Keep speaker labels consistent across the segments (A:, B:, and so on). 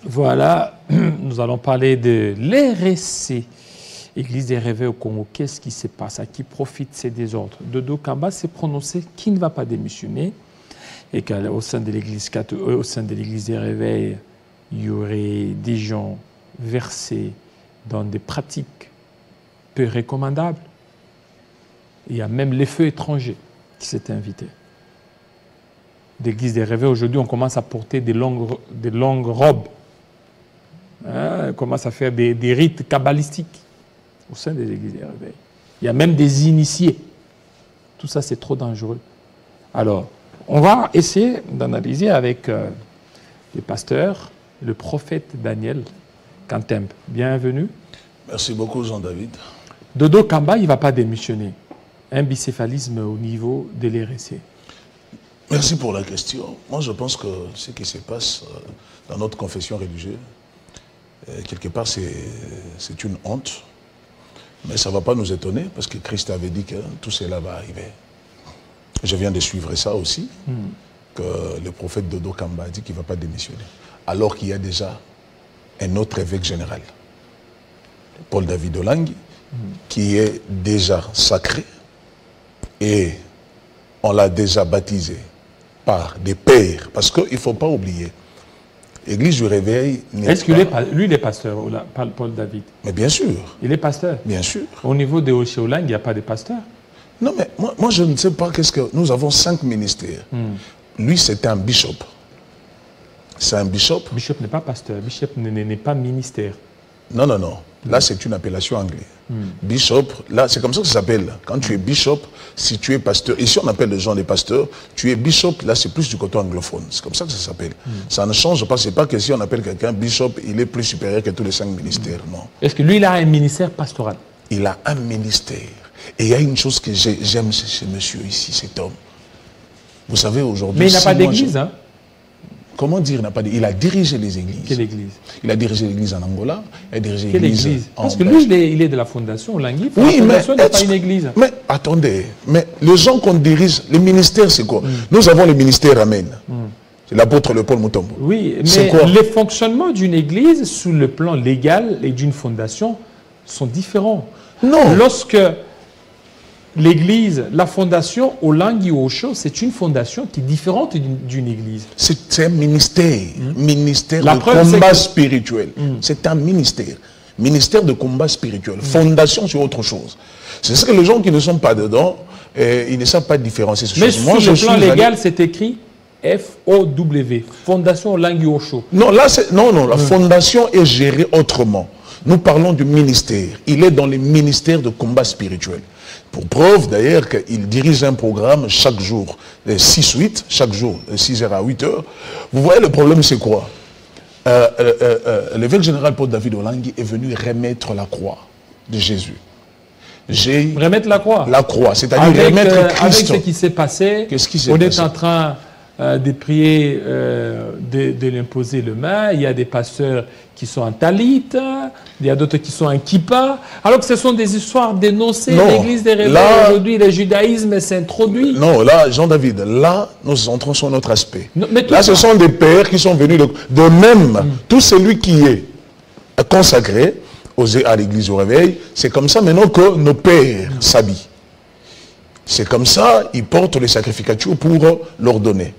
A: Voilà, nous allons parler de l'RSC, Église des réveils au Congo. Qu'est-ce qui se passe? À qui profitent ces désordres? Dodo Kamba s'est prononcé qu'il ne va pas démissionner et qu'au sein de l'Église des réveils, il y aurait des gens versés dans des pratiques peu recommandables. Il y a même les feux étrangers qui s'étaient invités. L'Église des réveils, aujourd'hui, on commence à porter des longues robes. Hein, on commence à faire des rites kabbalistiques au sein des Églises des réveils. Il y a même des initiés. Tout ça, c'est trop dangereux. Alors, on va essayer d'analyser avec les pasteurs, le prophète Daniel Kantembe. Bienvenue.
B: Merci beaucoup, Jean-David.
A: Dodo Kamba, il ne va pas démissionner. Un bicéphalisme au niveau de l'RSC.
B: Merci pour la question. Moi, je pense que ce qui se passe dans notre confession religieuse, quelque part, c'est une honte. Mais ça ne va pas nous étonner, parce que Christ avait dit que tout cela va arriver. Je viens de suivre ça aussi, que le prophète Dodo Kamba a dit qu'il ne va pas démissionner. Alors qu'il y a déjà un autre évêque général, Paul David Olangui, qui est déjà sacré, et on l'a déjà baptisé par des pères, parce qu'il ne faut pas oublier, l'Église du Réveil n'est pas...
A: Est-ce qu'il est, lui, il est pasteur, Paul David?
B: Mais bien sûr.
A: Il est pasteur? Bien
B: sûr.
A: Au niveau de Oshé-Olang, il n'y a pas de pasteur?
B: Non, mais moi je ne sais pas qu'est-ce que... Nous avons 5 ministères. Lui, c'était un bishop. C'est un bishop.
A: Bishop n'est pas pasteur, bishop n'est pas ministère.
B: Non, non, non. Là, c'est une appellation anglaise. Bishop, là, c'est comme ça que ça s'appelle. Quand tu es bishop, si tu es pasteur, ici on appelle les gens des pasteurs, tu es bishop, là c'est plus du côté anglophone. C'est comme ça que ça s'appelle. Ça ne change pas, c'est pas que si on appelle quelqu'un bishop, il est plus supérieur que tous les 5 ministères, non.
A: Est-ce que lui, il a un ministère pastoral?
B: Il a un ministère. Et il y a une chose que j'aime chez ce monsieur ici, cet homme. Vous savez, aujourd'hui...
A: Mais il n'a pas d'église, hein?
B: Comment dire, il a dirigé les églises.
A: Quelle église? Il
B: a dirigé l'église en Angola, il a dirigé
A: l'église en... Parce que lui, il est de la fondation Olangui.
B: Oui,
A: la fondation n'est pas une église.
B: Mais attendez, mais les gens qu'on dirige, les ministères, c'est quoi? Nous avons le ministère Amen. C'est l'apôtre Paul Mutombo.
A: Oui, mais les fonctionnements d'une église, sous le plan légal et d'une fondation, sont différents.
B: Non.
A: Lorsque... l'église, la fondation Olangui Osho, c'est une fondation qui est différente d'une église.
B: C'est un ministère, ministère de combat spirituel. C'est un ministère, ministère de combat spirituel. Fondation, c'est autre chose. C'est ce que les gens qui ne sont pas dedans, ils ne savent pas différencier ces choses.
A: Mais sur le plan légal, c'est écrit F-O-W, Fondation Olangui Osho.
B: Non, là, non, la fondation est gérée autrement. Nous parlons du ministère. Il est dans les ministères de combat spirituel. Pour preuve d'ailleurs qu'il dirige un programme chaque jour, 6-8, chaque jour, 6h à 8h. Vous voyez, le problème c'est quoi? L'évêque général Paul David Olangui est venu remettre la croix de Jésus.
A: Remettre la croix?
B: La croix, c'est-à-dire remettre Christ.
A: Avec ce qui s'est passé, on est en train de prier, de l'imposer le main. Il y a des pasteurs qui sont en talit, il y a d'autres qui sont en kippa, alors que ce sont des histoires dénoncées. L'église des réveils, aujourd'hui, le judaïsme s'est introduit.
B: Non, là, Jean-David, là, nous entrons sur notre aspect.
A: Non, mais
B: là, ce sont des pères qui sont venus de même. Tout celui qui est consacré à l'église au réveil, c'est comme ça maintenant que nos pères s'habillent. C'est comme ça, ils portent les sacrificatures pour leur donner.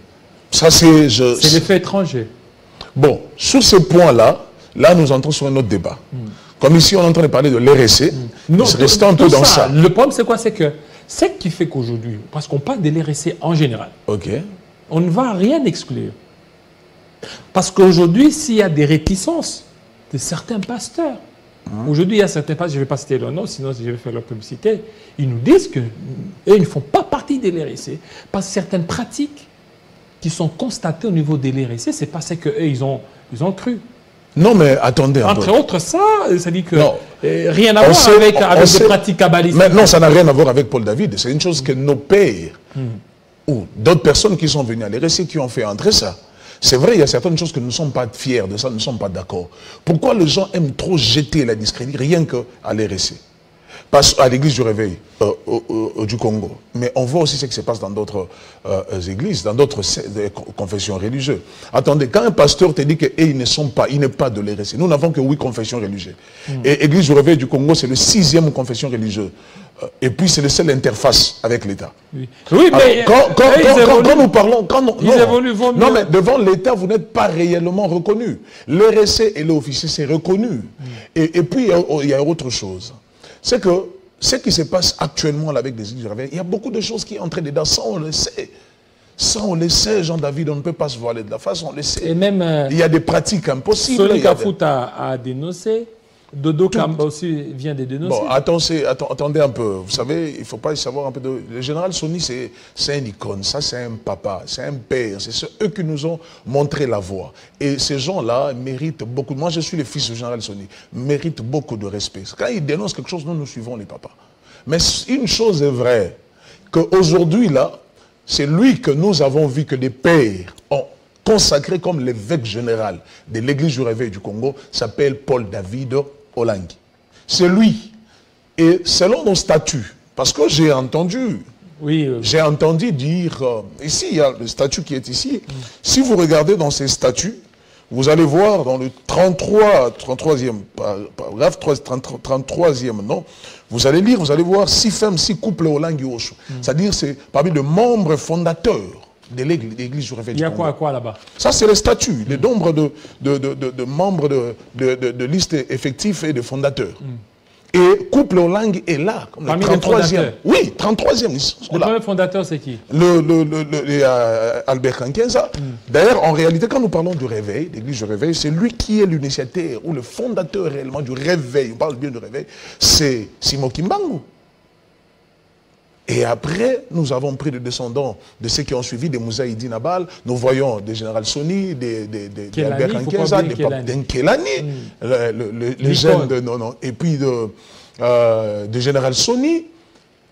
B: Ça, c'est...
A: C'est l'effet étranger.
B: Bon, sur ce point-là, là, nous entrons sur un autre débat. Comme ici, on est en train de parler de l'RSC, restons un peu dans ça.
A: Le problème, c'est quoi? C'est que ce qui fait qu'aujourd'hui, parce qu'on parle de l'RSC en général, on ne va rien exclure. Parce qu'aujourd'hui, s'il y a des réticences de certains pasteurs, aujourd'hui, il y a certains pasteurs, je ne vais pas citer leur nom, sinon je vais faire leur publicité, ils nous disent qu'ils ne font pas partie de l'RSC, parce que certaines pratiques qui sont constatées au niveau de l'RSC, c'est parce qu'eux, ils ont cru.
B: Non, mais attendez un peu.
A: Entre autres, ça dit que rien à voir avec des pratiques kabbalistiques.
B: Mais non, ça n'a rien à voir avec Paul David. C'est une chose que nos pères ou d'autres personnes qui sont venues à l'RSC qui ont fait entrer ça. C'est vrai, il y a certaines choses que nous ne sommes pas fiers de ça, nous ne sommes pas d'accord. Pourquoi les gens aiment trop jeter la discrédit rien qu'à l'RSC? à l'église du Réveil du Congo. Mais on voit aussi ce qui se passe dans d'autres églises, dans d'autres confessions religieuses. Attendez, quand un pasteur te dit qu'il n'est pas de l'RSC, nous n'avons que 8 confessions religieuses. Et l'église du Réveil du Congo, c'est le 6e confession religieuse. Et puis c'est le seul interface avec l'État.
A: Oui. Oui, mais
B: quand nous parlons...
A: Non,
B: mais devant l'État, vous n'êtes pas réellement reconnu. L'RSC et l'officier, c'est reconnu. Et puis, il y a autre chose. C'est que ce qui se passe actuellement avec les églises du Réveil, il y a beaucoup de choses qui entrent dedans. Ça, on le sait. Ça, on le sait, Jean-David, on ne peut pas se voiler de la face, on le sait.
A: Et même...
B: il y a des pratiques impossibles.
A: Soli Kafuta a dénoncé. Dodo Kamba aussi vient de dénoncer.
B: Bon, attendez un peu. Vous savez, il ne faut pas y savoir un peu de... Le général Soni, c'est une icône. Ça, c'est un papa, c'est un père. C'est eux qui nous ont montré la voie. Et ces gens-là méritent beaucoup... Moi, je suis le fils du général Soni. Méritent beaucoup de respect. Quand ils dénoncent quelque chose, nous suivons les papas. Mais une chose est vraie, qu'aujourd'hui, là, c'est lui que nous avons vu que les pères ont consacré comme l'évêque général de l'église du Réveil du Congo, s'appelle Paul David Olangi. C'est lui. Et selon nos statuts, parce que j'ai entendu, j'ai entendu dire, ici il y a le statut qui est ici, si vous regardez dans ces statuts, vous allez voir dans le 33e paragraphe, 33e, non, vous allez lire, vous allez voir 6 femmes, 6 couples Olangi Osho. C'est-à-dire c'est parmi les membres fondateurs de l'église du Réveil du Congo.
A: Il y a quoi là-bas? Ça,
B: c'est le statut, les nombres de membres de liste effectifs et de fondateurs. Et couple Olangi est là, comme le 33e. Oui, 33e.
A: Le premier fondateur, c'est qui?
B: Albert Kankenza. D'ailleurs, en réalité, quand nous parlons du Réveil, l'église du Réveil, c'est lui qui est l'initiateur ou le fondateur réellement du Réveil. On parle bien du Réveil. C'est Simon Kimbangu. Et après, nous avons pris des descendants de ceux qui ont suivi des Mouzaïdi Nabal. Nous voyons des général Soni, des Albert Kankenza, des Nkelani, les jeunes de... Non, et puis de général Soni.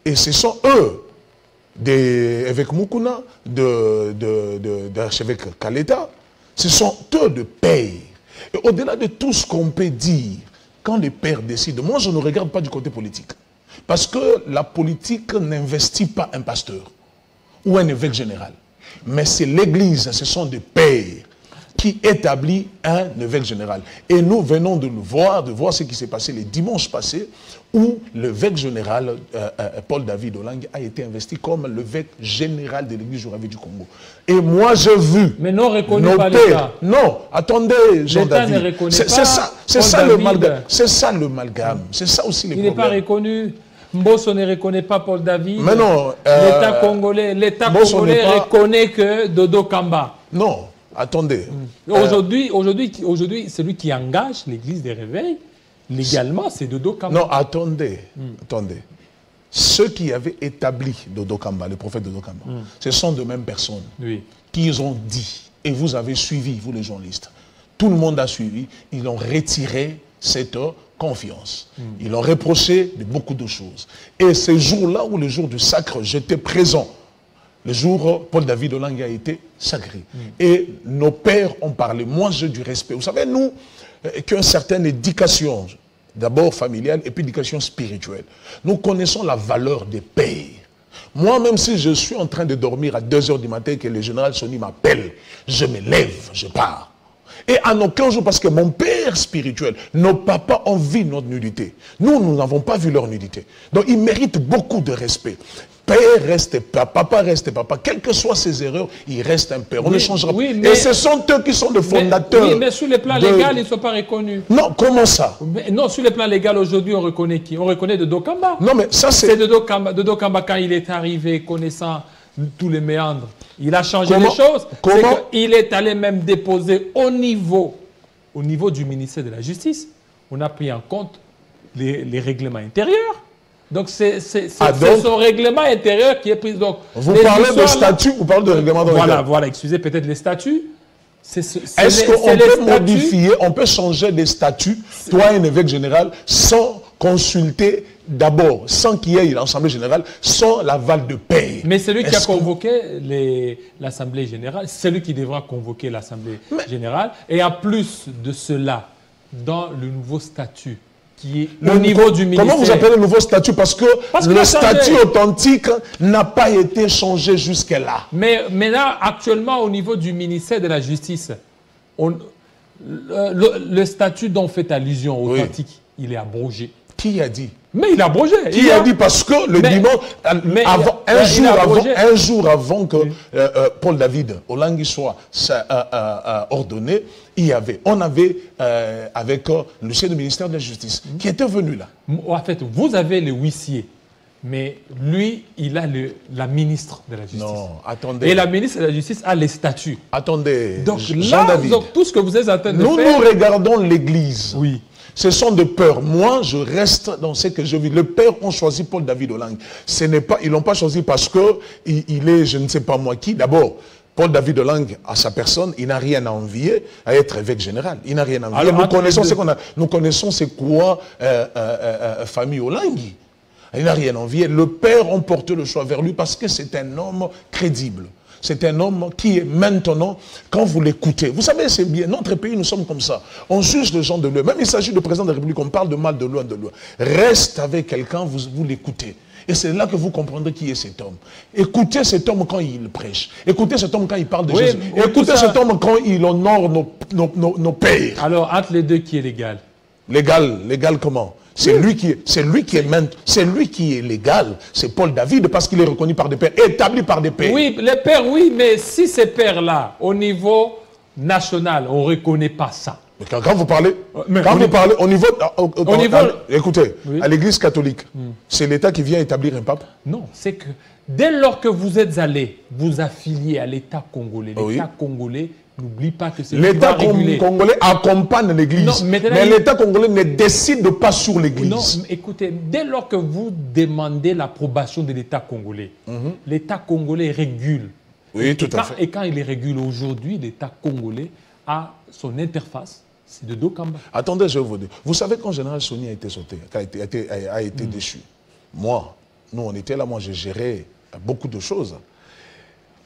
B: Et ce sont eux, des évêques Mukuna, d'archevêque Kaleta. Ce sont eux de pères. Et au-delà de tout ce qu'on peut dire, quand les pères décident, moi je ne regarde pas du côté politique. Parce que la politique n'investit pas un pasteur ou un évêque général. Mais c'est l'église, ce sont des pères qui établit un évêque général. Et nous venons de voir ce qui s'est passé les dimanches passés, où l'évêque général, Paul David Olangi, a été investi comme l'évêque général de l'église du Réveil du Congo. Et moi, j'ai vu...
A: Mais non reconnu par l'État.
B: Non, attendez, Jean-David. C'est ça le malgame. C'est ça le malgame. C'est ça aussi les problèmes.
A: Il n'est pas reconnu. Mbosso ne reconnaît pas Paul David.
B: Mais non.
A: L'État congolais reconnaît que Dodo Kamba.
B: Non, attendez.
A: Aujourd'hui, celui qui engage l'église des réveils, légalement, c'est Dodo Kamba.
B: Non, attendez. Ceux qui avaient établi Dodo Kamba, le prophète Dodo Kamba, ce sont de mêmes personnes qui ont dit, et vous avez suivi, vous les journalistes, tout le monde a suivi, ils ont retiré cette confiance. Ils ont reproché de beaucoup de choses. Et ce jour-là, où le jour du sacre, j'étais présent. Le jour où Paul David Olangi a été sacré. Et nos pères ont parlé. Moi, j'ai du respect. Vous savez, nous, qu'une certaine éducation, d'abord familiale et puis éducation spirituelle, nous connaissons la valeur des pères. Moi, même si je suis en train de dormir à 2 h du matin et que le général Soni m'appelle, je me lève, je pars. Et en aucun jour, parce que mon père spirituel, nos papas ont vu notre nudité. Nous n'avons pas vu leur nudité. Donc, ils méritent beaucoup de respect. Père reste papa, papa reste papa. Quelles que soient ses erreurs, il reste un père. On ne changera pas. Et ce sont eux qui sont les fondateurs.
A: Oui, mais sur le plan légal, ils ne sont pas reconnus.
B: Non, comment ça?
A: Non, sur le plan légal, aujourd'hui, on reconnaît qui? On reconnaît Dodo Kamba.
B: Non, mais ça, c'est...
A: C'est Dodo Kamba, quand il est arrivé, connaissant tous les méandres. Il a changé les choses. Il est allé même déposer au niveau du ministère de la Justice. On a pris en compte les règlements intérieurs. Donc, c'est son règlement intérieur qui est pris. Donc,
B: vous parlez de statut, vous parlez de règlement intérieur.
A: Voilà, excusez peut-être les statuts.
B: Est-ce qu'on peut modifier, on peut changer des statuts, toi, un évêque général, sans consulter d'abord, sans qu'il y ait l'Assemblée générale, sans l'aval de père?
A: Mais celui qui a convoqué l'Assemblée générale, c'est lui qui devra convoquer l'Assemblée générale. Et en plus de cela, dans le nouveau statut qui est au niveau du ministère.
B: Comment vous appelez le nouveau statut? Parce que le statut authentique n'a pas été changé jusque-là.
A: Mais là, actuellement, au niveau du ministère de la Justice, le statut dont fait allusion authentique, il est abrogé.
B: Qui a dit?
A: Mais il est abrogé.
B: Qui a dit? Parce que le dimanche, un jour avant que Paul David Olangi soit ordonné, on avait avec le chef du ministère de la Justice qui était venu là.
A: En fait, vous avez le huissier, mais lui, il a la ministre de la Justice.
B: Non, attendez.
A: Et la ministre de la Justice a les statuts.
B: Attendez.
A: Donc là, tout ce que vous êtes en train de faire...
B: Nous regardons l'Église.
A: Oui.
B: Ce sont de peurs. Moi, je reste dans ce que je vis. Les pères ont choisi Paul David Olangi. Ils ne l'ont pas choisi parce qu'il est, je ne sais pas moi qui. D'abord, Paul David Olangi, à sa personne, il n'a rien à envier à être évêque général. Il n'a rien à envier. Alors, nous connaissons c'est quoi famille Olangi. Il n'a rien à envier. Le père a porté le choix vers lui parce que c'est un homme crédible. C'est un homme qui est maintenant, quand vous l'écoutez, vous savez, c'est bien, notre pays, nous sommes comme ça. On juge les gens de loin. Même il s'agit de président de la République, on parle de mal de loin, de loin. Reste avec quelqu'un, vous l'écoutez. Et c'est là que vous comprendrez qui est cet homme. Écoutez cet homme quand il prêche. Écoutez cet homme quand il parle de Jésus. Écoutez cet homme quand il honore nos pères.
A: Alors, entre les deux, qui est légal?
B: Légal comment? C'est lui qui est légal. C'est Paul David parce qu'il est reconnu par des pères, établi par des pères.
A: Oui, les pères, oui, mais si ces pères-là, au niveau national, on ne reconnaît pas ça.
B: Quand vous parlez, au niveau écoutez, oui, à l'église catholique, c'est l'État qui vient établir un pape?
A: Non, c'est que dès lors que vous êtes allé vous affilier à l'État congolais, l'État congolais, n'oublie pas que c'est
B: l'État congolais accompagne l'Église, mais l'État congolais ne décide pas sur l'Église.
A: Non, écoutez, dès lors que vous demandez l'approbation de l'État congolais, l'État congolais régule.
B: Oui, tout à fait.
A: Et quand il est régule aujourd'hui, l'État congolais a son interface, c'est de Dokamba.
B: Attendez, je vais vous dire. Vous savez quand Général Soni a été sauté, a été déchu, nous on était là, moi j'ai géré beaucoup de choses.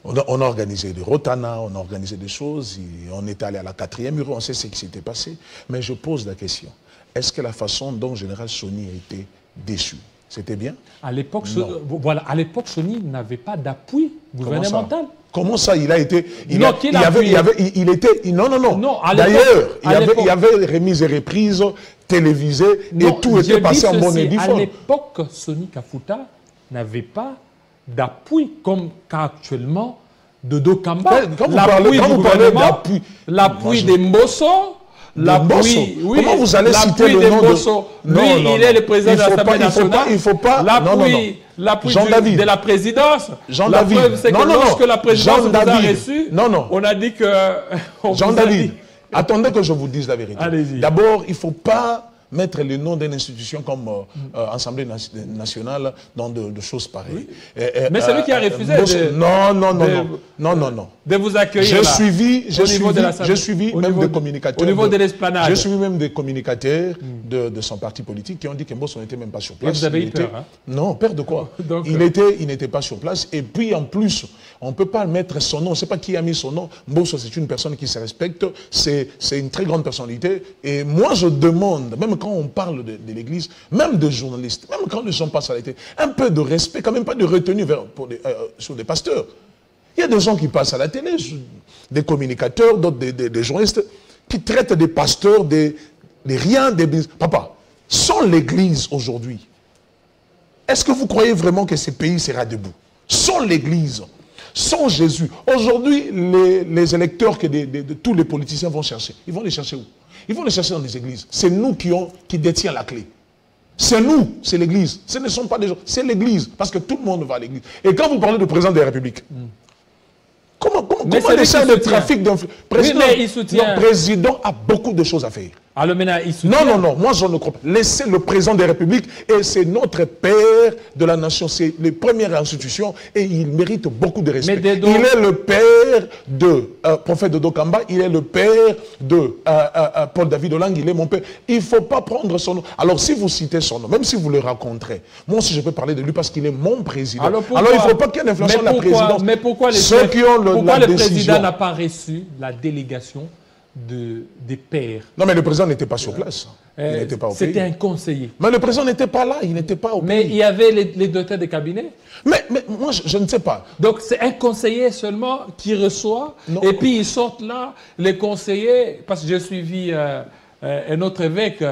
B: On a organisé des Rotana, on a organisé des choses, on est allé à la 4e rue, on sait ce qui s'était passé. Mais je pose la question, est-ce que la façon dont Général Soni a été déchu, c'était bien?
A: À l'époque, voilà, à l'époque, Soni n'avait pas d'appui gouvernemental.
B: Comment ça, il a été...
A: Non.
B: D'ailleurs, il y avait remise et reprise télévisées et tout était passé en bonne et due forme.
A: À l'époque, Soni Kafuta n'avait pas d'appui comme actuellement de Dokamba.
B: Quand vous parlez d'appui,
A: l'appui des Mbosso, l'appui, oui,
B: comment vous allez citer le nom de...
A: Lui, il est le président de l'Assemblée nationale.
B: Il ne faut pas...
A: L'appui de la présidence.
B: Jean-David.
A: C'est que lorsque la présidence nous a reçus, on a dit que...
B: Jean-David, attendez que je vous dise la vérité. D'abord, il ne faut pas mettre le nom d'une institution comme Assemblée nationale dans de choses pareilles.
A: Oui. Mais c'est lui qui a refusé de vous accueillir.
B: J'ai suivi même des communicateurs.
A: Au niveau de l'esplanade.
B: J'ai suivi même des communicateurs de son parti politique qui ont dit que Mbosso n'était même pas sur place.
A: Et vous avez eu peur, hein?
B: Non, peur de quoi? Donc, il n'était pas sur place. Et puis en plus, on ne peut pas mettre son nom. On ne sait pas qui a mis son nom. Mbosso, c'est une personne qui se respecte. C'est une très grande personnalité. Et moi, je demande, même quand on parle de l'Église, même de journalistes, même quand les gens passent à la télé, un peu de respect, quand même pas de retenue sur des pasteurs. Il y a des gens qui passent à la télé, des communicateurs, d'autres des journalistes, qui traitent des pasteurs, des rien, des... Papa, sans l'Église aujourd'hui, est-ce que vous croyez vraiment que ce pays sera debout? Sans l'Église, sans Jésus. Aujourd'hui, les électeurs que tous les politiciens vont chercher, ils vont les chercher où? Ils vont les chercher dans les églises. C'est nous qui détient la clé. C'est nous, c'est l'église. Ce ne sont pas des gens, c'est l'église. Parce que tout le monde va à l'église. Et quand vous parlez de président de la République, comment laisser le trafic d'influence? Le président a beaucoup de choses à faire.
A: Alors maintenant, il soutient.
B: Non, moi je ne crois pas. Laissez le président de la République, et c'est notre père de la nation, c'est les premières institutions, et il mérite beaucoup de respect. Il est le père de prophète de Dokamba, il est le père de Paul David Olangi, il est mon père. Il ne faut pas prendre son nom. Alors si vous citez son nom, même si vous le rencontrez, moi aussi je peux parler de lui parce qu'il est mon président. Alors il ne faut pas qu'il y ait une influence sur la présidence.
A: Mais pourquoi le président n'a pas reçu la délégation des pairs.
B: Non, mais le président n'était pas sur place. Il n'était pas au pays.
A: C'était un conseiller.
B: Mais le président n'était pas là, il n'était pas au pays.
A: Mais il y avait les directeurs de cabinet.
B: Mais moi, je ne sais pas.
A: Donc, c'est un conseiller seulement qui reçoit. Non. Et puis, ils sortent là, les conseillers, parce que j'ai suivi un autre évêque,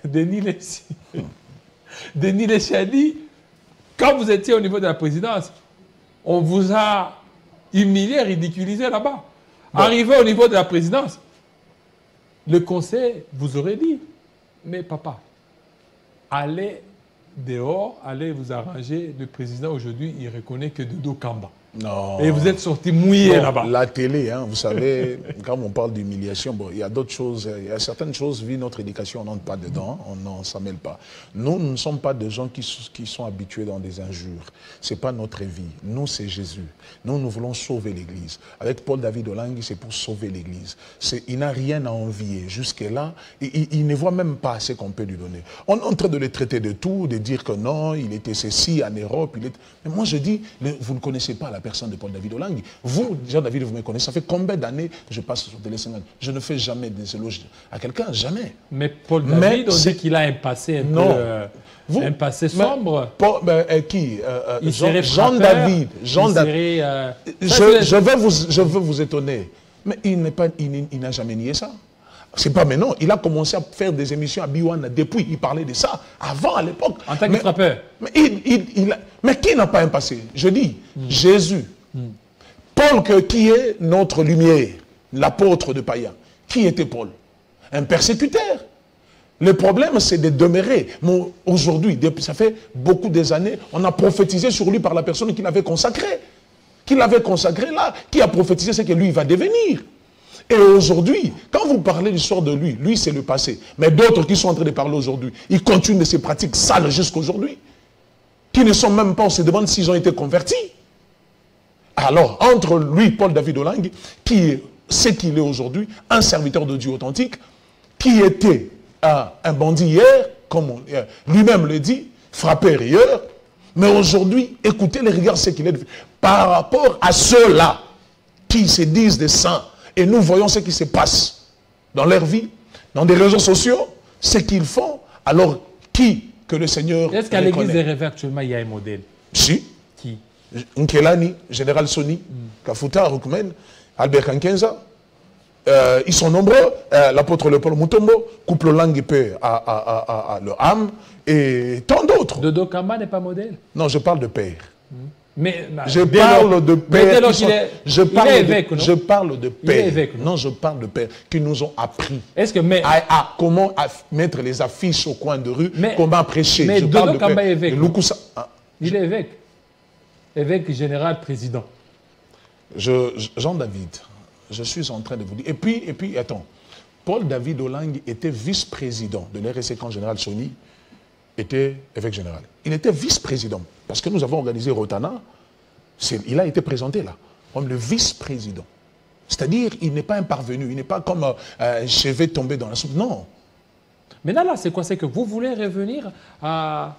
A: Denis Lechadi. Quand vous étiez au niveau de la présidence, on vous a humilié, ridiculisé là-bas. Bon. Arrivé au niveau de la présidence, le conseil vous aurait dit, mais papa, allez dehors, allez vous arranger. Le président aujourd'hui, il reconnaît que Dodo Kamba.
B: Non.
A: Et vous êtes sorti mouillé là-bas.
B: La télé, hein, vous savez, quand on parle d'humiliation, bon, il y a d'autres choses, il y a certaines choses, vu notre éducation, on n'entre pas dedans, on n'en s'en mêle pas. Nous ne sommes pas des gens qui sont habitués dans des injures. Ce n'est pas notre vie. Nous, c'est Jésus. Nous voulons sauver l'Église. Avec Paul David Olangui, c'est pour sauver l'Église. Il n'a rien à envier. Jusque-là, il ne voit même pas ce qu'on peut lui donner. On est en train de le traiter de tout, de dire que non, il était ceci en Europe. Mais moi, je dis, vous ne connaissez pas la personne de Paul David Olangui. Vous, Jean-David, vous me connaissez. Ça fait combien d'années que je passe sur Télé 50? Je ne fais jamais des éloges à quelqu'un, jamais.
A: Mais Paul David, on dit qu'il a un passé un passé sombre.
B: Qui Jean-David. Je veux vous étonner. Mais il n'a jamais nié ça. C'est pas maintenant. Il a commencé à faire des émissions à Biwana depuis. Il parlait de ça avant, à l'époque.
A: En tant que frappeur.
B: Mais qui n'a pas un passé? Je dis, Jésus. Paul, qui est notre lumière, l'apôtre de païen. Qui était Paul? Un persécuteur. Le problème, c'est de demeurer. Aujourd'hui, ça fait beaucoup des années, on a prophétisé sur lui par la personne qui l'avait consacré. Qui l'avait consacré là, qui a prophétisé ce que lui va devenir. Et aujourd'hui, quand vous parlez de l'histoire de lui c'est le passé. Mais d'autres qui sont en train de parler aujourd'hui, ils continuent de ces pratiques sales jusqu'à aujourd'hui. Qui ne sont même pas, on se demande s'ils ont été convertis. Alors, entre lui, Paul David Olangui, qui est ce qu'il est aujourd'hui, un serviteur de Dieu authentique, qui était un bandit hier, comme lui-même le dit, frappé rieur, mais aujourd'hui, écoutez les regards, ce qu'il est devenu. Par rapport à ceux-là qui se disent des saints, et nous voyons ce qui se passe dans leur vie, dans des réseaux sociaux, ce qu'ils font, alors qui que le Seigneur
A: Est-ce qu'à l'église des rêves actuellement, il y a un modèle?
B: Si.
A: Qui?
B: Nkelani, Général Soni, Kafuta, Rukmen, Albert Kankenza. Ils sont nombreux. L'apôtre Léopold Mutombo, couple langue épée à le âme, et tant d'autres.
A: Dodo Kamba n'est pas modèle?
B: Non, je parle de père.
A: Mais,
B: je parle de pères. Je parle de pères. Non, je parle de pères qui nous ont appris comment mettre les affiches au coin de rue, comment prêcher.
A: Mais Dodo Kamba est évêque.
B: Il
A: est évêque. Évêque général président.
B: Jean-David, je suis en train de vous dire. Et puis, attends. Paul David Olangui était vice-président de l'RSC quand Général Soni était évêque général. Il était vice-président. Parce que nous avons organisé Rotana, il a été présenté là, comme le vice-président. C'est-à-dire, il n'est pas un parvenu, il n'est pas comme un chevet tombé dans la soupe. Non.
A: Mais là, c'est quoi? C'est que vous voulez revenir à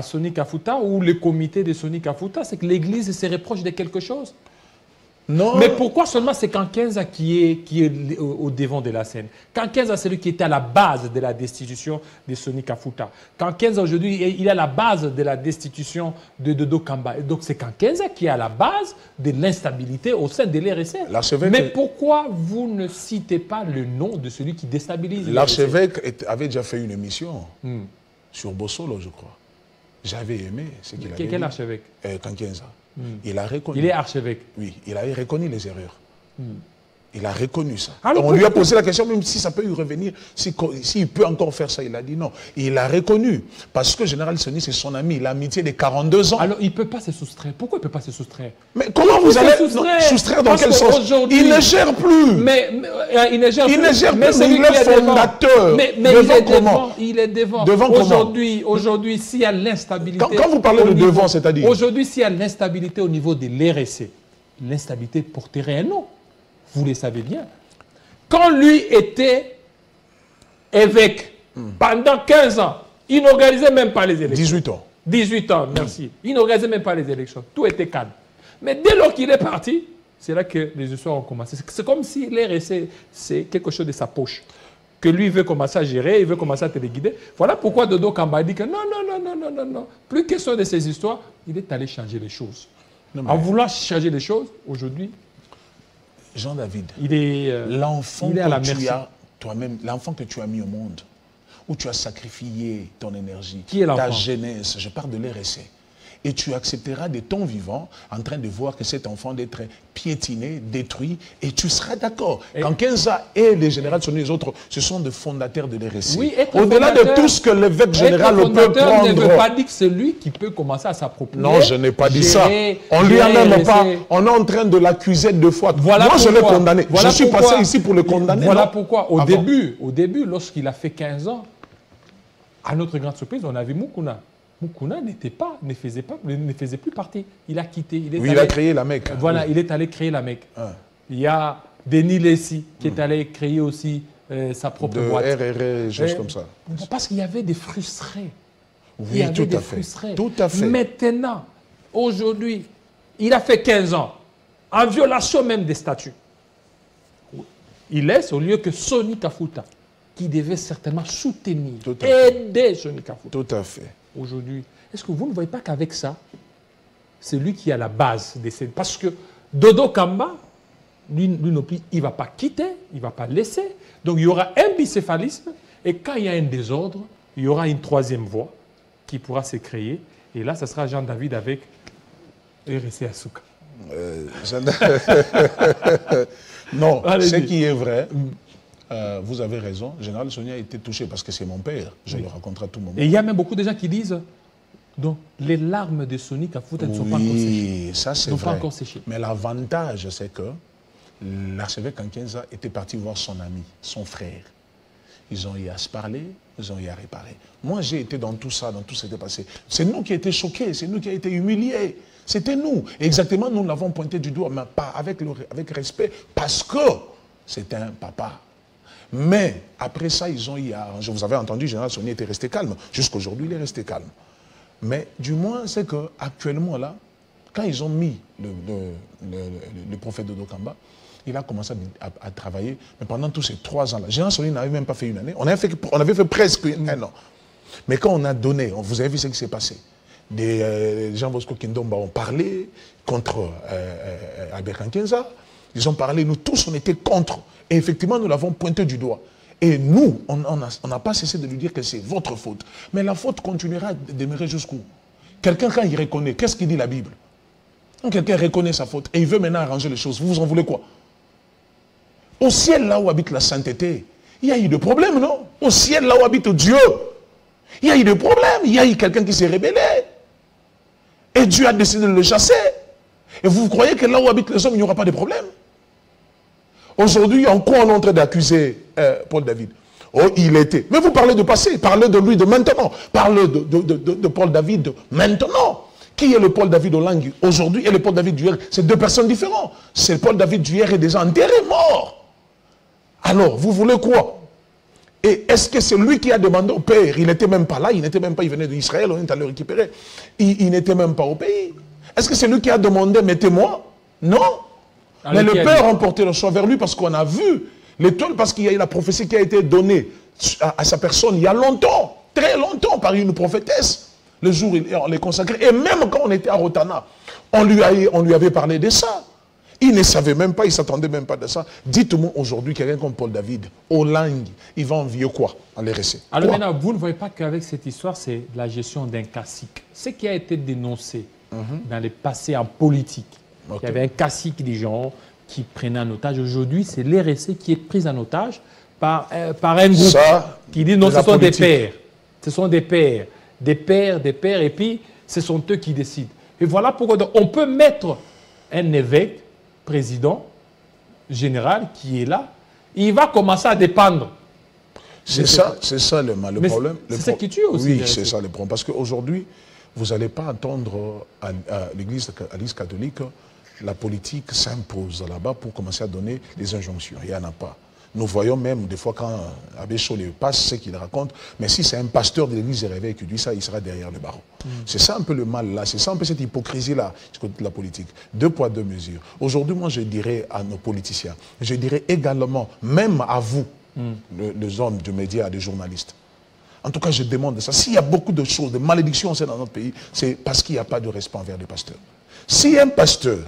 A: Soni Kafuta ou le comité de Soni Kafuta? C'est que l'Église se reproche de quelque chose?
B: Non.
A: Mais pourquoi seulement c'est Kankenza qui est au devant de la scène? Kankenza, c'est lui qui était à la base de la destitution de Soni Kafuta. Kankenza, aujourd'hui, il est à la base de la destitution de Dodo Kamba. Donc c'est Kankenza qui est à la base de l'instabilité au sein de l'RSC. Mais pourquoi vous ne citez pas le nom de celui qui déstabilise?
B: L'archevêque avait déjà fait une émission sur Bossolo, je crois. J'avais aimé ce qu'il avait dit.
A: Quel archevêque?
B: Kankenza. Il a reconnu.
A: Il est archevêque.
B: Oui, il a reconnu les erreurs. Il a reconnu ça. Alors, on lui a posé la question, même si ça peut lui revenir, s'il peut encore faire ça, il a dit non. Il a reconnu, parce que Général Soni, c'est son ami, l'amitié de 42 ans.
A: Alors, il ne peut pas se soustraire. Pourquoi il ne peut pas se soustraire?
B: Mais comment vous allez soustraire dans quel sens? Il ne gère plus.
A: Il ne gère plus.
B: Il ne gère plus, mais il est fondateur.
A: Mais il est devant. Aujourd'hui, s'il y a l'instabilité...
B: Quand vous parlez de devant, c'est-à-dire...
A: Aujourd'hui, s'il y a l'instabilité au niveau de l'RSC, l'instabilité porterait un nom. Vous le savez bien. Quand lui était évêque, pendant 15 ans, il n'organisait même pas les élections.
B: 18 ans.
A: 18 ans, merci. Il n'organisait même pas les élections. Tout était calme. Mais dès lors qu'il est parti, c'est là que les histoires ont commencé. C'est comme si l'RSC, c'est quelque chose de sa poche. Que lui veut commencer à gérer, il veut commencer à téléguider. Voilà pourquoi Dodo Kamba dit que non. Plus question de ces histoires, il est allé changer les choses. En voulant changer les choses, aujourd'hui,
B: Jean-David,
A: l'enfant
B: que tu as mis au monde, où tu as sacrifié ton énergie, ta jeunesse, je parle de l'RSC, et tu accepteras de ton vivant en train de voir que cet enfant d'être piétiné, détruit, et tu seras d'accord. Quand Kenza et les généraux sont les autres, ce sont des fondateurs de l'RSC. Oui, au-delà de tout ce que l'évêque général peut prendre.
A: Ne veut pas dire que c'est lui qui peut commencer à s'approprier.
B: Non, je n'ai pas dit ça. On lui a même pas. On est en train de l'accuser de fois. Moi, je l'ai condamné. Je suis passé ici pour le condamner.
A: Voilà pourquoi, au début, lorsqu'il a fait 15 ans, à notre grande surprise, on a vu Moukouna. Moukouna ne faisait plus partie. Il a quitté.
B: Il a créé la Mecque.
A: Voilà, il est allé créer la Mecque. Il y a Denis Lessi qui est allé créer aussi sa propre boîte.
B: RRR, choses comme ça.
A: Parce qu'il y avait des frustrés.
B: Oui, tout à fait. Tout à fait.
A: Maintenant, aujourd'hui, il a fait 15 ans, en violation même des statuts. Il laisse au lieu que Soni Kafuta, qui devait certainement soutenir, aider Soni Kafuta.
B: Tout à fait.
A: Aujourd'hui, est-ce que vous ne voyez pas qu'avec ça, c'est lui qui a la base de ces... Parce que Dodo Kamba, lui non plus, il ne va pas quitter, il ne va pas laisser. Donc il y aura un bicéphalisme, et quand il y a un désordre, il y aura une troisième voie qui pourra se créer. Et là, ce sera Jean-David avec RSC Asuka.
B: Non, ce qui est vrai... vous avez raison, Général Sonia a été touché parce que c'est mon père. Je le raconterai à tout moment.
A: Et il y a même beaucoup de gens qui disent donc les larmes de Soni Kafuta ne sont pas encore séchées.
B: Oui, ça c'est vrai. Mais l'avantage, c'est que l'archevêque Nkenza était parti voir son ami, son frère. Ils ont eu à se parler, ils ont eu à réparer. Moi, j'ai été dans tout ça, dans tout ce qui s'était passé. C'est nous qui avons été choqués, c'est nous qui avons été humiliés. C'était nous. Et exactement, nous l'avons pointé du doigt, mais pas avec respect, parce que c'est un papa. Mais après ça, ils ont eu à arranger. Vous avez entendu, Général Soni était resté calme. Jusqu'aujourd'hui, il est resté calme. Mais du moins, c'est qu'actuellement, là, quand ils ont mis le prophète Dodo Kamba, il a commencé à travailler. Mais pendant tous ces 3 ans-là, Général Soni n'avait même pas fait une année. On avait fait presque un an. Mais quand on a donné, vous avez vu ce qui s'est passé. Des Jean Bosco Kindomba ont parlé contre Albert Nkenza. Ils ont parlé, nous tous, on était contre. Et effectivement, nous l'avons pointé du doigt. Et nous, on n'a pas cessé de lui dire que c'est votre faute. Mais la faute continuera de demeurer jusqu'où? Quelqu'un, quand il reconnaît, qu'est-ce qu'il dit la Bible? Quand quelqu'un reconnaît sa faute et il veut maintenant arranger les choses, vous en voulez quoi? Au ciel, là où habite la sainteté, il y a eu des problèmes, non? Au ciel, là où habite Dieu, il y a eu des problèmes. Il y a eu quelqu'un qui s'est rebellé. Et Dieu a décidé de le chasser. Et vous croyez que là où habitent les hommes, il n'y aura pas de problème? Aujourd'hui, en quoi on est en train d'accuser Paul David? Oh, il était. Mais vous parlez de passé, parlez de lui de maintenant. Parlez de Paul David de maintenant. Qui est le Paul David Olangi aujourd'hui et le Paul David d'hier? C'est 2 personnes différentes. C'est Paul David d'hier est déjà enterré, mort. Alors, vous voulez quoi? Et est-ce que c'est lui qui a demandé au père? Il n'était même pas là, il n'était même pas, il venait d'Israël, on est allé le récupérer. Il n'était même pas au pays. Est-ce que c'est lui qui a demandé, mettez-moi? Non. Mais le père a emporté le choix vers lui parce qu'on a vu l'étoile, parce qu'il y a eu la prophétie qui a été donnée à sa personne il y a longtemps, très longtemps, par une prophétesse. Le jour où on les consacrait. Et même quand on était à Rotana, on lui avait parlé de ça. Il ne savait même pas, il ne s'attendait même pas de ça. Dites-moi aujourd'hui, quelqu'un comme Paul David, au langue, il va envier quoi en l'RSC?
A: Alors maintenant, vous ne voyez pas qu'avec cette histoire, c'est la gestion d'un cacique. Ce qui a été dénoncé dans le passé en politique. Okay. Il y avait un cacique des gens qui prenaient en otage. Aujourd'hui, c'est l'RSC qui est pris en otage par un groupe qui dit non, ce sont des pères. Ce sont des pères. Des pères, et puis ce sont eux qui décident. Et voilà pourquoi on peut mettre un évêque, président, général, qui est là, il va commencer à dépendre.
B: C'est ça le problème.
A: C'est ça qui tue aussi.
B: Oui, c'est ça le problème. Parce qu'aujourd'hui, vous n'allez pas entendre à l'Église catholique, la politique s'impose là-bas pour commencer à donner des injonctions. Il n'y en a pas. Nous voyons même des fois quand Abbé Cholé passe ce qu'il raconte, mais si c'est un pasteur de l'église de réveil qui dit ça, il sera derrière le barreau. C'est ça un peu le mal là, c'est ça un peu cette hypocrisie-là du côté de la politique. 2 poids, 2 mesures. Aujourd'hui, moi je dirais à nos politiciens, je dirais également, même à vous, les hommes du média, des journalistes. En tout cas, je demande ça. S'il y a beaucoup de choses, de malédictions dans notre pays, c'est parce qu'il n'y a pas de respect envers les pasteurs. Si un pasteur,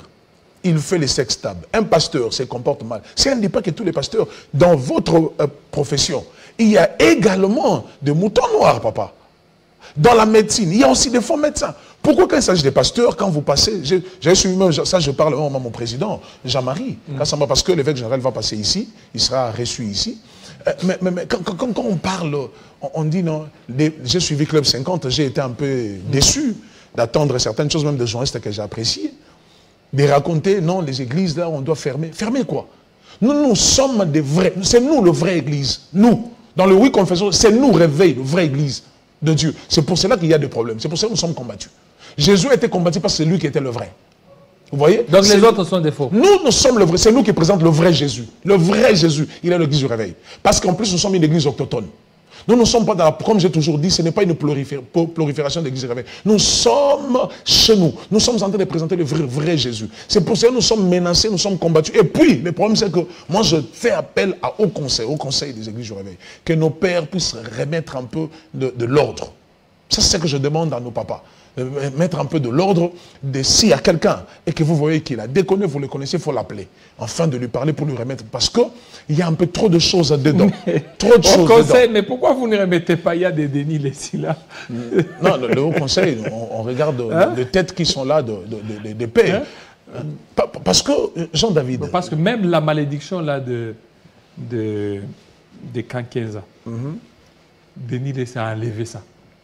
B: il fait les sextables, un pasteur se comporte mal, si on ne dit pas que tous les pasteurs, dans votre profession, il y a également des moutons noirs, papa. Dans la médecine, il y a aussi des faux médecins. Pourquoi quand il s'agit des pasteurs, quand vous passez, j'ai suivi même, ça je parle même à mon président, Jean-Marie, parce que l'évêque général va passer ici, il sera reçu ici. Mais quand on parle, on dit non, j'ai suivi Club 50, j'ai été un peu déçu d'attendre certaines choses, même de journalistes que j'ai appréciés, de raconter, non, les églises là, on doit fermer. Fermer quoi? Nous sommes des vrais, c'est nous le vrai église. Nous, dans le oui confession, c'est nous réveil, le vrai église de Dieu. C'est pour cela qu'il y a des problèmes, c'est pour ça que nous sommes combattus. Jésus a été combattu parce que c'est lui qui était le vrai. Vous voyez?
A: Donc les autres sont des faux.
B: Nous sommes le vrai, c'est nous qui présentons le vrai Jésus. Le vrai Jésus, il est l'église du réveil. Parce qu'en plus, nous sommes une église autochtone. Nous ne sommes pas dans la, comme j'ai toujours dit, ce n'est pas une prolifération d'église du réveil. Nous sommes chez nous. Nous sommes en train de présenter le vrai Jésus. C'est pour ça que nous sommes menacés, nous sommes combattus. Et puis, le problème, c'est que moi, je fais appel au conseil des églises du réveil, que nos pères puissent remettre un peu de l'ordre. Ça, c'est ce que je demande à nos papas. Mettre un peu de l'ordre, s'il y a quelqu'un et que vous voyez qu'il a déconné, vous le connaissez, il faut l'appeler. Enfin, de lui parler pour lui remettre. Parce qu'il y a un peu trop de choses dedans. Trop de choses dedans.
A: Mais pourquoi vous ne remettez pas? Il y a des dénis ici, là.
B: Non, le Haut Conseil, on regarde les têtes qui sont là des pères. Parce que, Jean-David...
A: Parce que même la malédiction là de Kankenza, Denis Lessé a enlevé ça.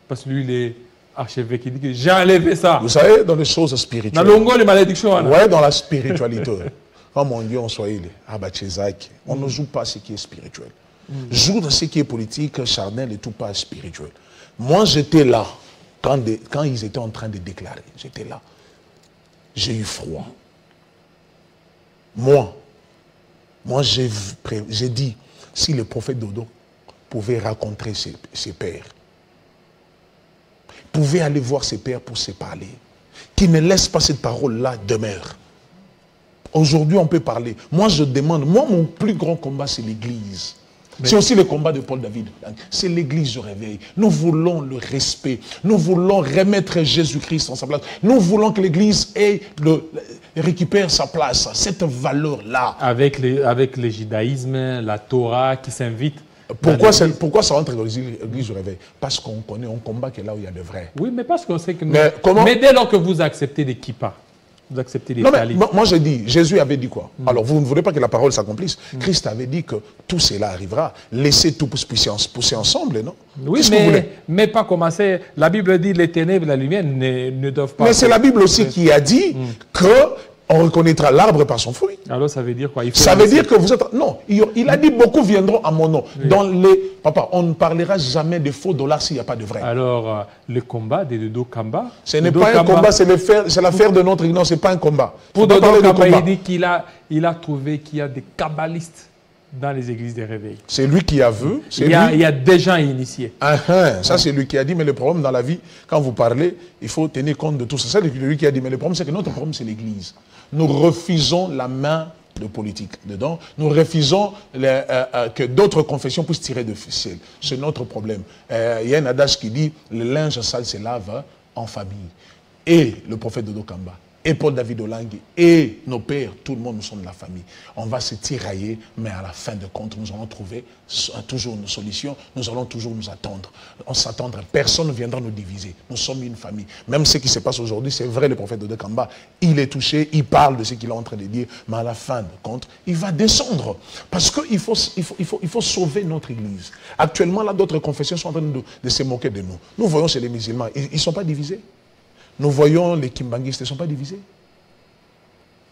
A: Parce que lui, il est archevêque, il dit que j'ai enlevé ça.
B: Vous savez, dans les choses spirituelles.
A: Dans le les malédictions.
B: Oui, dans la spiritualité. Comme on dit en Swahili, on ne joue pas ce qui est spirituel. Joue dans ce qui est politique, charnel et tout, pas spirituel. Moi, j'étais là quand ils étaient en train de déclarer. J'étais là. J'ai eu froid. Moi, j'ai dit, si le prophète Dodo pouvait rencontrer ses pères, pouvait aller voir ses pères pour se parler, qu'il ne laisse pas cette parole-là demeure. Aujourd'hui, on peut parler. Moi, je demande, mon plus grand combat, c'est l'Église. C'est aussi le combat de Paul David. C'est l'Église du réveil. Nous voulons le respect. Nous voulons remettre Jésus-Christ en sa place. Nous voulons que l'Église récupère sa place, cette valeur-là.
A: Avec le judaïsme, la Torah qui s'invite.
B: Pourquoi ça rentre dans l'église du réveil? Parce qu'on connaît, on combat que là où il y a de vrai.
A: Oui, mais parce qu'on sait que... Mais dès lors que vous acceptez des kippas, vous acceptez des talibs.
B: Moi je dis, Jésus avait dit quoi? Alors vous ne voulez pas que la parole s'accomplisse. Christ avait dit que tout cela arrivera. Laissez tout pousser ensemble, non?
A: Oui, mais pas commencer. La Bible dit les ténèbres et la lumière ne doivent pas...
B: Mais c'est la Bible aussi qui a dit que... on reconnaîtra l'arbre par son fruit.
A: Alors ça veut dire quoi?
B: Ça veut dire que vous êtes... Non, il a dit beaucoup viendront à mon nom. Oui. Dans les... Papa, on ne parlera jamais de faux dollars s'il n'y a pas de vrai.
A: Alors, le combat de Dodo Kamba...
B: Ce n'est pas un combat, c'est l'affaire de notre ignorance, ce n'est pas un combat.
A: Pour Dodo Kamba, il dit qu'il a trouvé qu'il y a des kabbalistes dans les églises des réveils.
B: C'est lui qui a vu.
A: Il y a des gens initiés.
B: Ça, c'est lui qui a dit, mais le problème dans la vie, quand vous parlez, il faut tenir compte de tout ça. C'est lui qui a dit, mais le problème, c'est que notre problème, c'est l'Église. Nous refusons la main de politique dedans. Nous refusons que d'autres confessions puissent tirer de ficelle. C'est notre problème. Il y a un adage qui dit, le linge sale se lave en famille. Et le prophète Dodo Kamba, et Paul David Olangue, et nos pères, tout le monde, nous sommes de la famille. On va se tirailler, mais à la fin de compte, nous allons trouver toujours une solution, nous allons toujours nous attendre. On s'attendre, personne ne viendra nous diviser. Nous sommes une famille. Même ce qui se passe aujourd'hui, c'est vrai, le prophète Dodo Kamba, il est touché, il parle de ce qu'il est en train de dire, mais à la fin de compte, il va descendre. Parce qu'il faut sauver notre Église. Actuellement, là, d'autres confessions sont en train de se moquer de nous. Nous voyons chez les musulmans, ils ne sont pas divisés. Nous voyons les kimbanguistes ne sont pas divisés.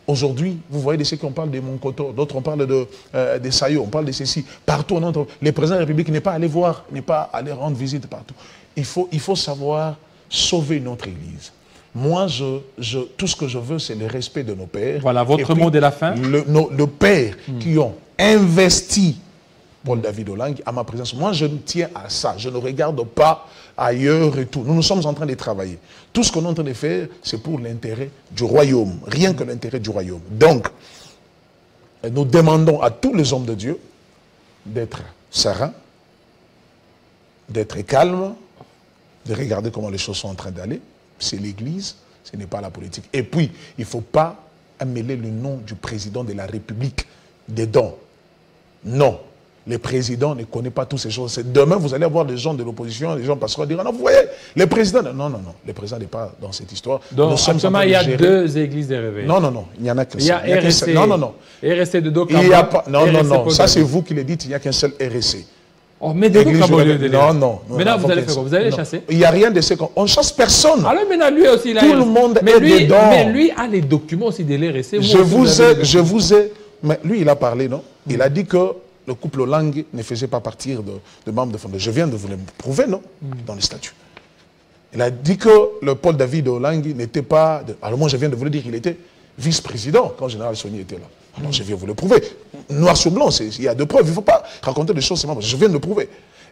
B: Aujourd'hui, vous voyez de ceux qui on parle de Monkoto, d'autres on parle de Sayo, on parle de ceci. Partout, les présidents de la République n'est pas allé voir, n'est pas allé rendre visite partout. Il faut savoir sauver notre Église. Moi, tout ce que je veux, c'est le respect de nos pères.
A: Voilà, votre mot de la fin.
B: Nos pères qui ont investi Paul David Olangue, à ma présence. Moi, je tiens à ça. Je ne regarde pas ailleurs et tout. Nous sommes en train de travailler. Tout ce qu'on est en train de faire, c'est pour l'intérêt du royaume. Rien que l'intérêt du royaume. Donc, nous demandons à tous les hommes de Dieu d'être sereins, d'être calmes, de regarder comment les choses sont en train d'aller. C'est l'Église, ce n'est pas la politique. Et puis, il ne faut pas mêler le nom du président de la République dedans. Non. Le président ne connaît pas toutes ces choses. Demain, vous allez avoir des gens de l'opposition, des gens passeront dire, non, vous voyez, le président... Non, non, non. Le président n'est pas dans cette histoire.
A: Donc, actuellement, il y a deux églises de réveil.
B: Non, non, non. Il n'y en a qu'un seul.
A: Il y a RSC.
B: Non, non, non.
A: RSC de Dokamba.
B: Il y a pas... Non, non, non. Ça, c'est vous qui le dites. Il n'y a qu'un seul RSC.
A: Oh, mais de
B: non, non.
A: Maintenant, vous allez faire quoi? Vous allez les chasser?
B: Il n'y a rien de ce qu'on... On ne chasse personne.
A: Alors maintenant, lui aussi, il a...
B: Tout le monde est dedans.
A: Mais lui a les documents aussi de l'RSC.
B: Je vous ai... Mais lui, il a parlé, non? Il a dit que le couple Olangue ne faisait pas partir de membres de fondation. Je viens de vous le prouver, non? Dans les statuts. Il a dit que le Paul David Olangue n'était pas... Alors moi, je viens de vous le dire, il était vice-président quand le général Soni était là. Alors je viens vous le prouver. Noir sur blanc, il y a de preuves. Il ne faut pas raconter des choses seulement. Je viens de le prouver.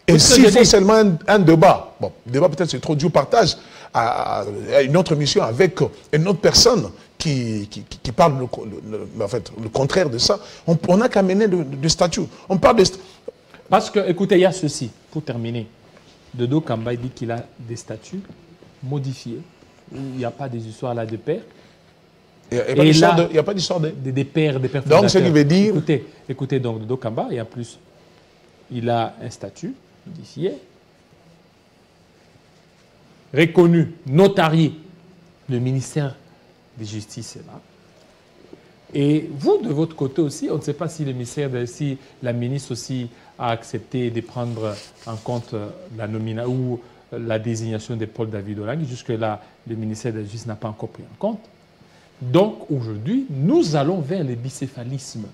B: Et s'il faut seulement un débat, bon, débat peut-être c'est trop dur, partage à une autre mission avec une autre personne qui parle en fait, le contraire de ça, on n'a qu'à mener de statut. On parle de...
A: Parce que, écoutez, il y a ceci, pour terminer. Dodo Kamba dit qu'il a des statuts modifiés, où il n'y a pas des histoires là de pères.
B: Il n'y a pas d'histoire de...
A: Des pères, des pères
B: fondateurs. Donc, ce qui veut dire...
A: Écoutez, donc, Dodo Kamba, et en plus, il a un statut modifié, reconnu, notarié, le ministère de Justice est là. Et vous, de votre côté aussi, on ne sait pas si le ministère, si la ministre aussi a accepté de prendre en compte la nomination ou la désignation de Paul David Olangue. Jusque-là, le ministère de la Justice n'a pas encore pris en compte. Donc, aujourd'hui, nous allons vers le bicéphalisme,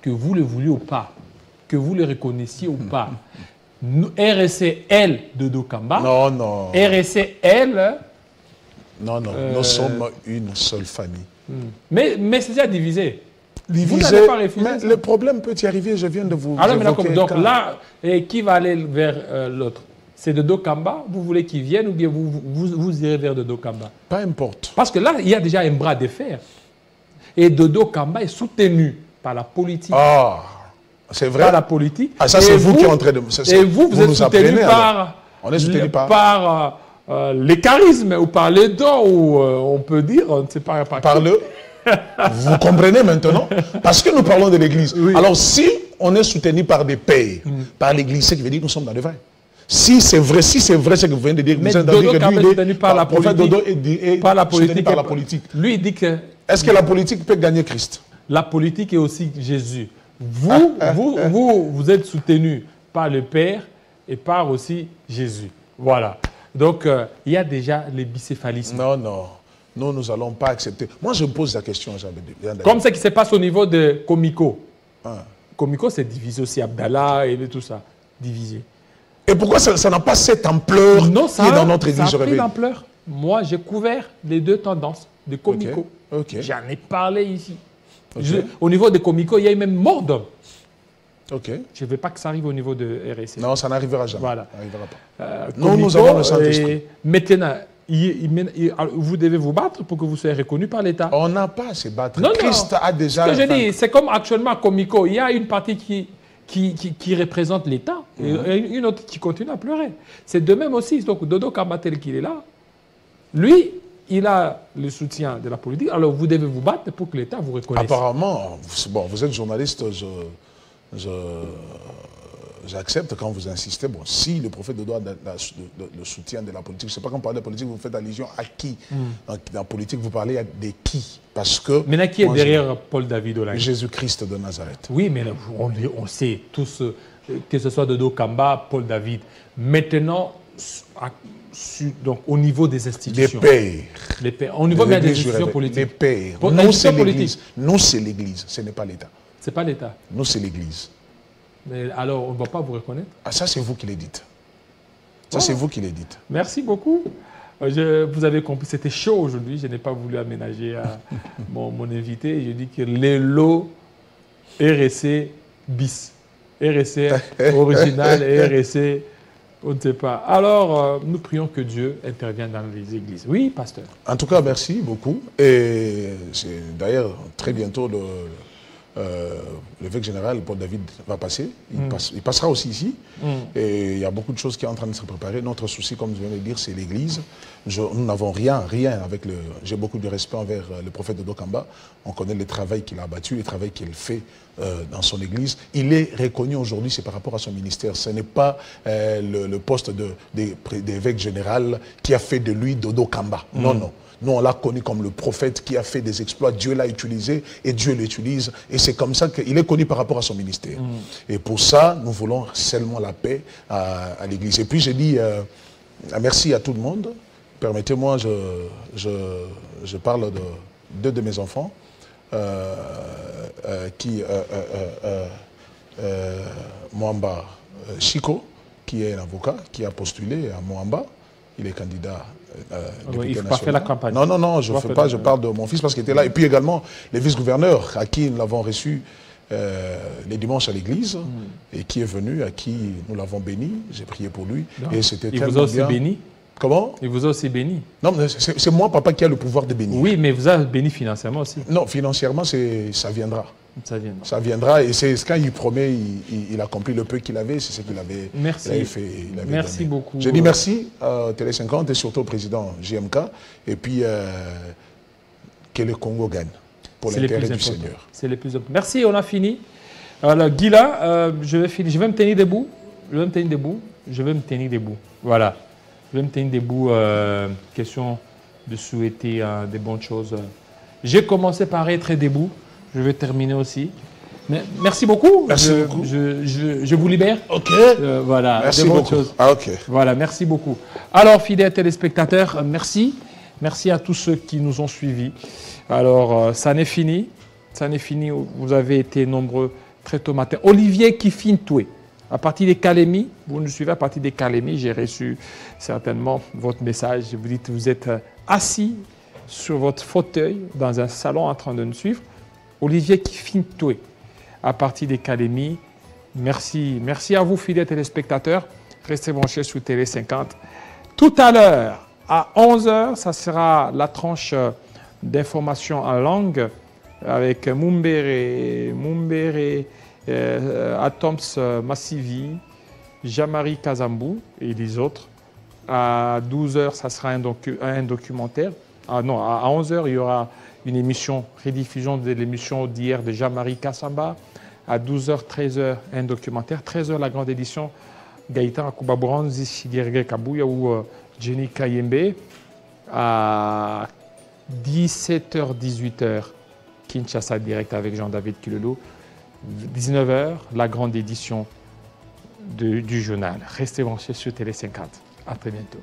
A: que vous le vouliez ou pas, que vous le reconnaissiez ou pas. RSCL de Dokamba.
B: Non, non.
A: RSCL.
B: Non, non. Nous sommes une seule famille.
A: Mais c'est déjà divisé.
B: Vous n'avez pas refusé. Mais le problème peut y arriver, je viens de vous.
A: Alors, donc là, qui va aller vers l'autre? C'est de Dokamba, vous voulez qu'il vienne ou bien vous irez vers de Dokamba?
B: Pas importe.
A: Parce que là, il y a déjà un bras de fer. Et Dodo Kamba est soutenu par la politique.
B: Ah, c'est vrai.
A: Par la politique.
B: Ah, ça, c'est vous qui êtes en train de...
A: Et vous êtes soutenu par...
B: On est soutenu
A: par les charismes ou par les dons, ou on peut dire, on ne sait pas
B: par le... Vous comprenez maintenant? Parce que nous parlons de l'Église. Oui. Alors, si on est soutenu par des pères, par l'Église, ce qui veut dire que nous sommes dans le vrai. Si c'est vrai ce que vous venez de dire,
A: mais Dodo Kamba est soutenu par la politique.
B: Dodo est par la politique.
A: Lui, il dit que...
B: Est-ce que la politique peut gagner Christ?
A: La politique est aussi Jésus. Vous êtes soutenu par le Père et par aussi Jésus. Voilà. Donc, il y a déjà le bicéphalisme.
B: Non, non. Nous n'allons pas accepter. Moi, je me pose la question.
A: Comme ce qui se passe au niveau de Komiko. Komiko, c'est divisé aussi. Abdallah et tout ça. Divisé.
B: Et pourquoi ça n'a pas cette ampleur qui est dans notre Église?
A: Ça a pris l'ampleur. Moi, j'ai couvert les deux tendances de Komiko.
B: Okay.
A: J'en ai parlé ici. Au niveau de Komiko, il y a eu même mort d'homme. Je ne veux pas que ça arrive au niveau de RSC.
B: Non, ça n'arrivera jamais.
A: Voilà.
B: Ça n'arrivera pas. Nous avons le Saint-Esprit.
A: Maintenant, vous devez vous battre pour que vous soyez reconnu par l'État.
B: On n'a pas à se battre.
A: Non,
B: Christ a déjà...
A: Ce que je dis, c'est comme actuellement à Komiko. Il y a une partie qui représente l'État et une autre qui continue à pleurer. C'est de même aussi. Donc, Dodo Kamba tel qu'il est là, lui, il a le soutien de la politique. Alors, vous devez vous battre pour que l'État vous reconnaisse.
B: Apparemment, bon, vous êtes journaliste, j'accepte quand vous insistez. Bon, si le prophète Dodo a le soutien de la politique, je ne sais pas quand vous parlez de politique, vous faites allusion à qui? Dans la politique, vous parlez de qui? Parce que...
A: Maintenant, qui est derrière Paul David Olangue?
B: Jésus-Christ de Nazareth.
A: Oui, mais on sait tous, que ce soit Dodo Kamba, Paul David. Maintenant, donc, au niveau des institutions.
B: Les pères.
A: Au niveau des institutions politiques.
B: Les pères. Nous, c'est l'Église. Nous, c'est l'Église. Ce n'est pas l'État.
A: Ce n'est pas l'État.
B: Nous, c'est l'Église.
A: Mais alors, on ne va pas vous reconnaître?
B: Ah, ça, c'est vous qui le dites. Ça, c'est vous qui le dites.
A: Merci beaucoup. Vous avez compris, c'était chaud aujourd'hui. Je n'ai pas voulu aménager mon invité. Je dis que l'élo RSC bis. RSC original et RSC, on ne sait pas. Alors, nous prions que Dieu intervienne dans les églises. Oui, pasteur.
B: En tout cas, merci beaucoup. Et c'est d'ailleurs très bientôt l'évêque général, Paul David, va passer. Il passera aussi ici. Et il y a beaucoup de choses qui sont en train de se préparer. Notre souci, comme je viens de le dire, c'est l'Église. Nous n'avons rien avec le... J'ai beaucoup de respect envers le prophète de Dokamba. On connaît le travail qu'il a abattu, le travail qu'il fait dans son Église. Il est reconnu aujourd'hui, c'est par rapport à son ministère. Ce n'est pas le poste d'évêque général qui a fait de lui Dodo Kamba. Non, non. Nous, on l'a connu comme le prophète qui a fait des exploits. Dieu l'a utilisé et Dieu l'utilise. Et c'est comme ça qu'il est connu par rapport à son ministère. Et pour ça, nous voulons seulement la paix à l'Église. Et puis, j'ai dit merci à tout le monde. Permettez-moi, je parle de deux de mes enfants Mwamba Chico, qui est un avocat, qui a postulé à Mwamba. Il est candidat
A: il ne faut pas faire la campagne.
B: Non, non, non, je ne fais pas, je parle de mon fils parce qu'il était là. Et puis également, les vice-gouverneurs à qui nous l'avons reçu les dimanches à l'église et qui est venu, à qui nous l'avons béni. J'ai prié pour lui. Non. Et c'était tellement bien. Il vous a aussi béni? Comment?
A: Il vous a aussi béni?
B: Non, mais c'est moi, papa, qui a le pouvoir de bénir.
A: Oui, mais vous avez béni financièrement aussi.
B: Non, financièrement, ça viendra.
A: Ça viendra.
B: Ça viendra et c'est quand il promet, il accomplit le peu qu'il avait, c'est ce qu'il avait, fait.
A: Merci beaucoup.
B: Je dis merci à Télé 50 et surtout au président JMK et puis que le Congo gagne pour l'intérêt du Seigneur.
A: C'est le plus important. Merci, on a fini. Alors Guila, je vais finir. Je vais me tenir debout. Je vais me tenir debout. Je vais me tenir debout. Voilà. Je vais me tenir debout. Question de souhaiter des bonnes choses. J'ai commencé par être debout. Je vais terminer aussi. Mais merci beaucoup.
B: Merci beaucoup.
A: Je vous libère.
B: OK.
A: Voilà.
B: Merci beaucoup.
A: Ah, OK. Voilà, merci beaucoup. Alors, fidèles téléspectateurs, merci. Merci à tous ceux qui nous ont suivis. Alors, ça n'est fini. Ça n'est fini. Vous avez été nombreux très tôt matin. Olivier Kifintoué, à partir des Calémies, vous nous suivez à partir des Calémies. J'ai reçu certainement votre message. Vous dites que vous êtes assis sur votre fauteuil dans un salon en train de nous suivre. Olivier Kifintoué, à partir des Calémies. Merci. Merci à vous, fidèles téléspectateurs. Restez branchés sur Télé 50. Tout à l'heure, à 11h, ça sera la tranche d'information en langue avec Mumbere Atoms Massivi, Jamari Kazambou et les autres. À 12h, ça sera un documentaire. Ah non, à 11h, il y aura une émission, rediffusion de l'émission d'hier de Jean-Marie Kassamba. À 12h, 13h, un documentaire. 13h, la grande édition, Gaëtan Akubabouranzi, Shigerge Kabuya ou Jenny Kayembe. À 17h, 18h, Kinshasa Direct avec Jean-David Kilolo. 19h, la grande édition du journal. Restez branchés sur Télé 50. À très bientôt.